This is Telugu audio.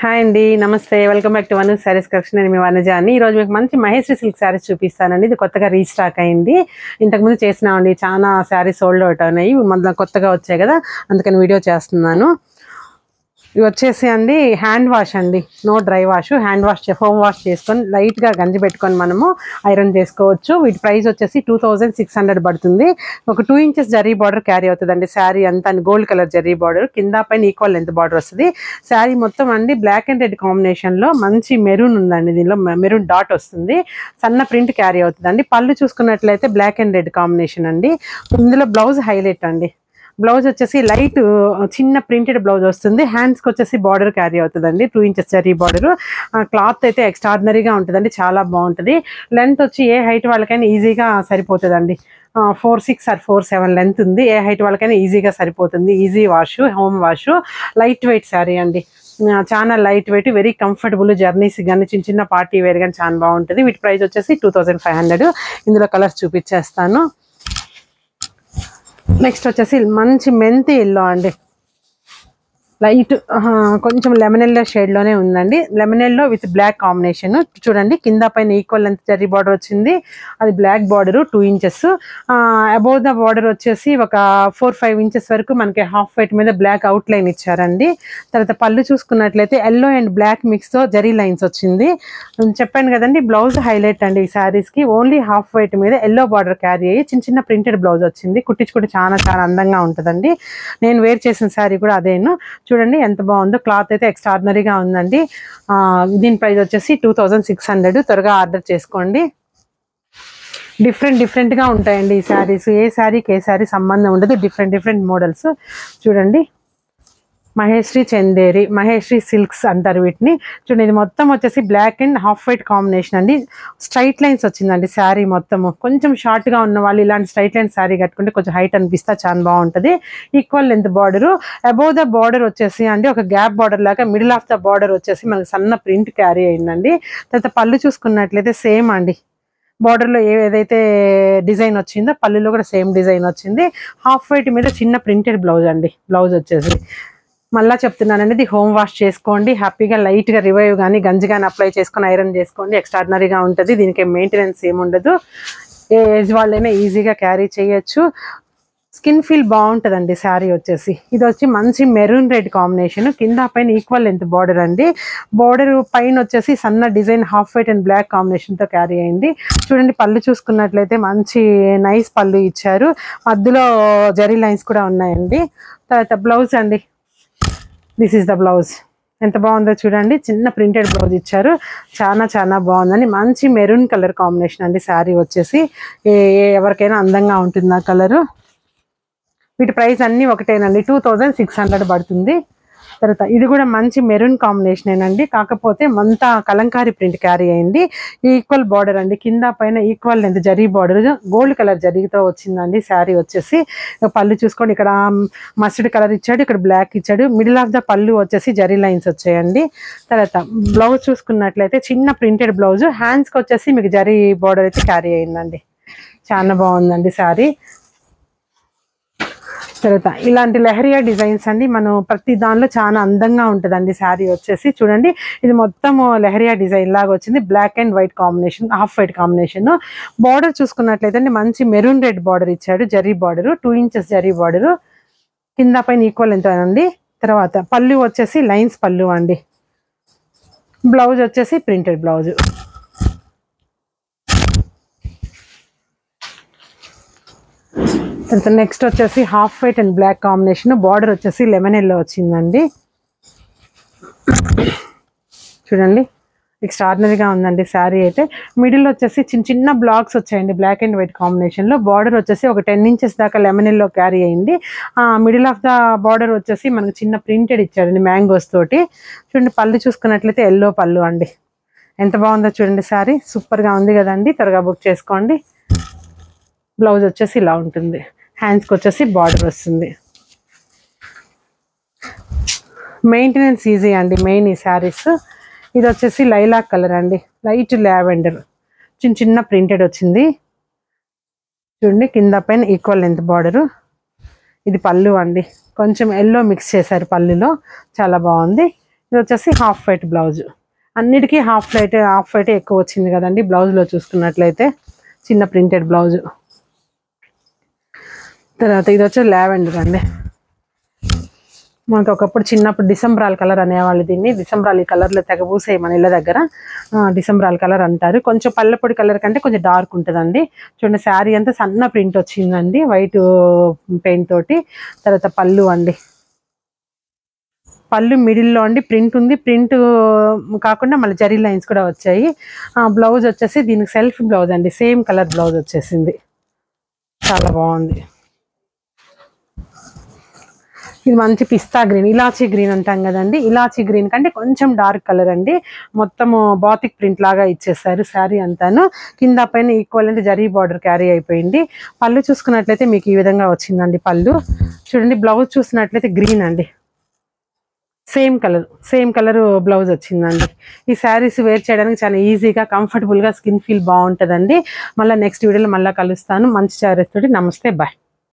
హాయ్ అండి, నమస్తే. Welcome back to one saris collection. నేను మీ వనజాని. ఈరోజు మీకు మంచి మహేశ్వరి సిల్క్ శారీస్ చూపిస్తానండి. ఇది కొత్తగా రీస్టాక్ అయింది. ఇంతకుముందు చేసినామండి, చాలా శారీస్ సోల్డ్ అవుట్ అయినాయి. మళ్ళీ కొత్తగా వచ్చాయి కదా, అందుకని వీడియో చేస్తున్నాను. ఇవి వచ్చేసి అండి హ్యాండ్ వాష్ అండి, no dry wash. Hand wash home wash చేసుకొని లైట్గా గంజి పెట్టుకొని మనము ఐరన్ చేసుకోవచ్చు. వీటి ప్రైస్ వచ్చేసి 2600 పడుతుంది. ఒక 2 ఇంచెస్ జరీ బార్డర్ క్యారీ అవుతుందండి. శారీ అంతా గోల్డ్ కలర్ జరీ బార్డర్, కింద పైన ఈక్వల్ లెంత్ బార్డర్ వస్తుంది. శారీ మొత్తం అండి బ్లాక్ అండ్ రెడ్ కాంబినేషన్లో మంచి మెరూన్ ఉందండి. దీనిలో మెరూన్ డాట్ వస్తుంది. సన్న ప్రింట్ క్యారీ అవుతుందండి. పళ్ళు చూసుకున్నట్లయితే బ్లాక్ అండ్ రెడ్ కాంబినేషన్ అండి. ఇందులో బ్లౌజ్ హైలైట్ అండి. బ్లౌజ్ వచ్చేసి లైట్ చిన్న ప్రింటెడ్ బ్లౌజ్ వస్తుంది. హ్యాండ్స్కి వచ్చేసి బార్డర్ క్యారీ అవుతుందండి, 2 ఇంచెస్ జరీ బార్డర్. క్లాత్ అయితే ఎక్స్ట్రాడినరీగా ఉంటుందండి, చాలా బాగుంటుంది. లెంత్ వచ్చి ఏ హైట్ వాళ్ళకైనా ఈజీగా సరిపోతుందండి. 4'6" or 4'7" లెంత్ ఉంది. ఏ హైట్ వాళ్ళకైనా ఈజీగా సరిపోతుంది. Easy wash, home wash. Light weight sari అండి, చాలా light weight, very comfortable. Journeys కానీ చిన్న చిన్న పార్టీ వేర్ కానీ చాలా బాగుంటుంది. వీటి ప్రైస్ వచ్చేసి 2500. ఇందులో కలర్స్ చూపించేస్తాను. నెక్స్ట్ వచ్చేసి మంచి మెంతి ఎల్లో అండి, లైట్ కొంచెం లెమన్ ఎల్లో షేడ్లోనే ఉందండి. Lemon yellow with black combination. చూడండి, కింద పైన ఈక్వల్ లెంత్ జరీ బార్డర్ వచ్చింది. అది black border 2 inches. Above the border వచ్చేసి ఒక 4-5 ఇంచెస్ వరకు మనకి హాఫ్ వైట్ మీద బ్లాక్ అవుట్ లైన్ ఇచ్చారండి. తర్వాత పళ్ళు చూసుకున్నట్లయితే ఎల్లో అండ్ బ్లాక్ మిక్స్తో జరీ లైన్స్ వచ్చింది. చెప్పాను కదండి, బ్లౌజ్ హైలైట్ అండి. ఈ శారీస్కి ఓన్లీ హాఫ్ వైట్ మీద ఎల్లో బార్డర్ క్యారీ అయ్యి చిన్న చిన్న ప్రింటెడ్ బ్లౌజ్ వచ్చింది. కుట్టించుకుంటే చాలా చాలా అందంగా ఉంటుందండి. నేను వేర్ చేసిన శారీ కూడా అదేను. చూడండి ఎంత బాగుందో. క్లాత్ అయితే ఎక్స్ట్రాడినరీగా ఉందండి. దీని ప్రైస్ వచ్చేసి 2600. త్వరగా ఆర్డర్ చేసుకోండి. డిఫరెంట్గా ఉంటాయండి ఈ శారీస్. ఏ శారీకి ఏ శారీ సంబంధం ఉండదు. Different models. చూడండి, మహేశ్వరి చందేరి, మహేశ్వరి సిల్క్స్ అంటారు వీటిని. చూడండి, ఇది మొత్తం వచ్చేసి black and half white combination అండి. స్ట్రైట్ లైన్స్ వచ్చిందండి శారీ మొత్తము. కొంచెం షార్ట్గా ఉన్న వాళ్ళు ఇలాంటి స్ట్రైట్ లైన్ శారీ కట్టుకుంటే కొంచెం హైట్ అనిపిస్తే చాలా బాగుంటుంది. Equal length border. Above the border వచ్చేసి అండి ఒక గ్యాప్ బార్డర్ లాగా, మిడిల్ ఆఫ్ ద బార్డర్ వచ్చేసి మనకి సన్న ప్రింట్ క్యారీ అయిందండి. తర్వాత పళ్ళు చూసుకున్నట్లయితే సేమ్ అండి, బార్డర్లో ఏదైతే డిజైన్ వచ్చిందో పళ్ళులో కూడా సేమ్ డిజైన్ వచ్చింది. హాఫ్ వైట్ మీద చిన్న ప్రింటెడ్ బ్లౌజ్ అండి. బ్లౌజ్ వచ్చేసి మళ్ళీ చెప్తున్నానండి, ఇది హోమ్ వాష్ చేసుకోండి. హ్యాపీగా లైట్గా రివైవ్ కానీ గంజి కానీ అప్లై చేసుకొని ఐరన్ చేసుకోండి. ఎక్స్ట్రాడినరీగా ఉంటుంది. దీనికి మెయింటెనెన్స్ ఏముండదు. ఏ ఏజ్ వాళ్ళైనా ఈజీగా క్యారీ చేయొచ్చు. స్కిన్ ఫీల్ బాగుంటుందండి శారీ వచ్చేసి. ఇది వచ్చి మంచి మెరూన్ రెడ్ కాంబినేషన్, కింద పైన ఈక్వల్ లెంత్ బార్డర్ అండి. బార్డర్ పైన వచ్చేసి సన్న design half white and black కాంబినేషన్తో క్యారీ అయింది. చూడండి, పళ్ళు చూసుకున్నట్లయితే మంచి నైస్ పళ్ళు ఇచ్చారు. మధ్యలో జరీ లైన్స్ కూడా ఉన్నాయండి. తర్వాత బ్లౌజ్ అండి, దిస్ ఈస్ ద బ్లౌజ్. ఎంత బాగుందో చూడండి, చిన్న ప్రింటెడ్ బ్లౌజ్ ఇచ్చారు. చాలా చాలా బాగుందండి. మంచి మెరూన్ కలర్ కాంబినేషన్ అండి శారీ వచ్చేసి. ఎవరికైనా అందంగా ఉంటుంది ఆ కలరు. వీటి ప్రైస్ అన్నీ ఒకటేనండి, 2600 పడుతుంది. తర్వాత ఇది కూడా మంచి మెరూన్ కాంబినేషనేనండి, కాకపోతే అంతా కలంకారీ ప్రింట్ క్యారీ అయింది. ఈక్వల్ బార్డర్ అండి, కింద పైన equal length zari border gold colour జరీతో వచ్చిందండి శారీ వచ్చేసి. పళ్ళు చూసుకోండి, ఇక్కడ మస్టర్డ్ కలర్ ఇచ్చాడు, ఇక్కడ బ్లాక్ ఇచ్చాడు. మిడిల్ ఆఫ్ ద పళ్ళు వచ్చేసి జరీ లైన్స్ వచ్చాయండి. తర్వాత బ్లౌజ్ చూసుకున్నట్లయితే చిన్న ప్రింటెడ్ బ్లౌజ్. హ్యాండ్స్కి వచ్చేసి మీకు జరీ బార్డర్ అయితే క్యారీ అయిందండి. చాలా బాగుందండి శారీ. తర్వాత ఇలాంటి లెహరియా డిజైన్స్ అండి, మనం ప్రతి దానిలో చాలా అందంగా ఉంటుందండి శారీ వచ్చేసి. చూడండి, ఇది మొత్తం లెహరియా డిజైన్ లాగా వచ్చింది. Black and white combination, half white combination. Border చూసుకున్నట్లయితే మంచి మెరూన్ రెడ్ బార్డర్ ఇచ్చాడు. Zari border 2 inches zari border, కింద పైన ఈక్వల్ ఎంత అండి. తర్వాత పళ్ళు వచ్చేసి లైన్స్ పళ్ళు అండి. బ్లౌజ్ వచ్చేసి ప్రింటెడ్ బ్లౌజ్. తర్వాత నెక్స్ట్ వచ్చేసి half white and black combination. Border వచ్చేసి లెమన్ ఎల్లో వచ్చిందండి. చూడండి, ఎక్స్ట్రాడినరీగా ఉందండి శారీ అయితే. మిడిల్ వచ్చేసి చిన్న చిన్న బ్లాక్స్ వచ్చాయండి బ్లాక్ అండ్ వైట్ కాంబినేషన్లో. బార్డర్ వచ్చేసి ఒక 10 ఇంచెస్ దాకా లెమన్ ఎల్లో క్యారీ అయింది. మిడిల్ ఆఫ్ ద బార్డర్ వచ్చేసి మనకు చిన్న ప్రింటెడ్ ఇచ్చాడండి మ్యాంగోస్ తోటి. చూడండి, పళ్ళు చూసుకున్నట్లయితే ఎల్లో పళ్ళు అండి. ఎంత బాగుందో చూడండి శారీ, సూపర్గా ఉంది కదండి. త్వరగా బుక్ చేసుకోండి. బ్లౌజ్ వచ్చేసి ఇలా ఉంటుంది. హ్యాండ్స్కి వచ్చేసి బార్డర్ వస్తుంది. మెయింటెనెన్స్ ఈజీ అండి మెయిన్ ఈ శారీస్. ఇది వచ్చేసి లైలాక్ కలర్ అండి, లైట్ లావెండర్, చిన్న చిన్న ప్రింటెడ్ వచ్చింది. చూడండి, కింద పైన ఈక్వల్ లెంత్ బార్డరు. ఇది పళ్ళు అండి, కొంచెం ఎల్లో మిక్స్ చేశారు పళ్ళులో, చాలా బాగుంది. ఇది వచ్చేసి హాఫ్ వైట్ బ్లౌజ్. అన్నిటికీ హాఫ్ వైట్ ఎక్కువ వచ్చింది కదండి బ్లౌజ్లో చూసుకున్నట్లయితే. చిన్న ప్రింటెడ్ బ్లౌజ్. తర్వాత ఇది వచ్చి లావెండర్ అండి. మనకు ఒకప్పుడు చిన్నప్పుడు డిసెంబరాల్ కలర్ అనేవాళ్ళు దీన్ని. డిసెంబరాల్ ఈ కలర్లో తెగ పూసాయి మన ఇళ్ళ దగ్గర. డిసెంబరాల్ కలర్ అంటారు. కొంచెం పల్లెపొడి కలర్ కంటే కొంచెం డార్క్ ఉంటుందండి. చూడండి శారీ అంతా సన్న ప్రింట్ వచ్చిందండి వైట్ పెయింట్ తోటి. తర్వాత పళ్ళు అండి. పళ్ళు మిడిల్లో అండి ప్రింట్ ఉంది. ప్రింట్ కాకుండా మళ్ళీ జరీ లైన్స్ కూడా వచ్చాయి. బ్లౌజ్ వచ్చేసి దీనికి సెల్ఫ్ బ్లౌజ్ అండి. సేమ్ కలర్ బ్లౌజ్ వచ్చేసింది. చాలా బాగుంది. ఇది మంచి పిస్తా గ్రీన్, ఇలాచీ గ్రీన్ అంటాం కదండి. ఇలాచీ గ్రీన్ కంటే కొంచెం డార్క్ కలర్ అండి. మొత్తము బాతిక్ ప్రింట్ లాగా ఇచ్చేసారు శారీ అంతాను. కింద పైన ఈక్వల్ అంటే జరీ బార్డర్ క్యారీ అయిపోయింది. పళ్ళు చూసుకున్నట్లయితే మీకు ఈ విధంగా వచ్చిందండి పళ్ళు. చూడండి బ్లౌజ్ చూసినట్లయితే గ్రీన్ అండి. సేమ్ కలర్ బ్లౌజ్ వచ్చిందండి. ఈ శారీస్ వేర్ చేయడానికి చాలా ఈజీగా కంఫర్టబుల్గా స్కిన్ ఫీల్ బాగుంటుందండి. మళ్ళీ నెక్స్ట్ వీడియోలో మళ్ళీ కలుస్తాను మంచి శారీస్ తోటి. నమస్తే, బాయ్.